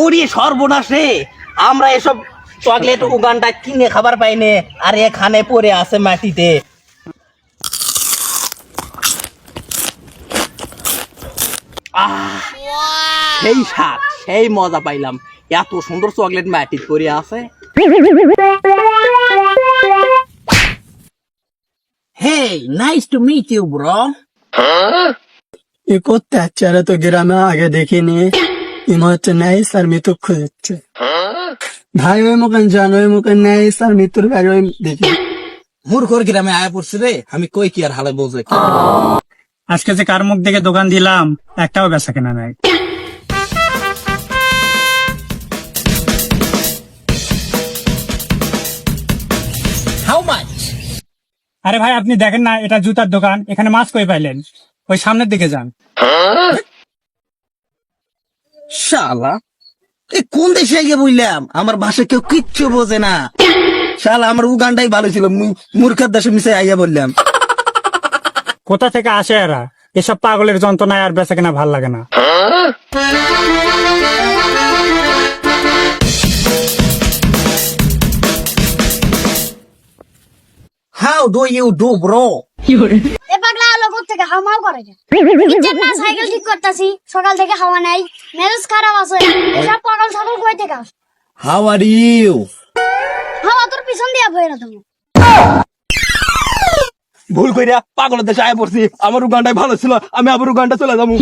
ওরে সর্বনাশ রে, আমরা এসব চকলেট উগানটা কিনে খাবার পাইনে, আর এখানে পড়ে আছে মাটিতে। সেই স্বাদ, সেই মজা পাইলাম। এত সুন্দর চকলেট মাটিতে পড়ে আছে। Hey, nice to meet you bro. এ করতে যাচ্ছে, আরে তো গ্রামে আগে দেখিনি। ইমা হচ্ছে নাইস আর মৃত্যু খুঁজছে। ভাই ওই মুখেন জান, ওই মুখেন নাইস আর মৃত্যুর গাড়ি ওই দেখি। মূর্খর গ্রামে আয়া পড়ছে রে, আমি কই কি আর হালে বোঝে। আজকে যে কার মুখ দেখে দোকান দিলাম, একটাও বেচা কেনা নাই। How much? আরে ভাই, আপনি দেখেন না, এটা জুতার দোকান, এখানে মাছ কই পাইলেন? ওই সামনের দিকে যান। শালা, এ কোন দেশে গিয়ে বললাম? আমার ভাষা কেউ কিচ্ছু বোঝে না। শালা, আমার উগানটাই ভালো ছিল, মূর্খের দেশে মিশে আইয়া বললাম। কোথা থেকে আসে এরা? এসব পাগলের যন্ত্রণায় আর বেচা কেনা ভাল লাগে না। How do you do bro? এ পাগলা আলো থেকে হামাও করে যায়। ইজ্জত না, সাইকেল ঠিক করতেছি, সকাল থেকে হাওয়া নাই, মেজাজ খারাপ আছে। এসব পাগল ছাগল কই থেকে আসে? How are you? হাওয়া তোর পিছন দিয়া বইরা না তুমি। ভুল কইরা পাগলের দেশে আয়া পড়ছি। আমার উগানটাই ভালো ছিল, আমি আবার উগানটা চলে যাবো।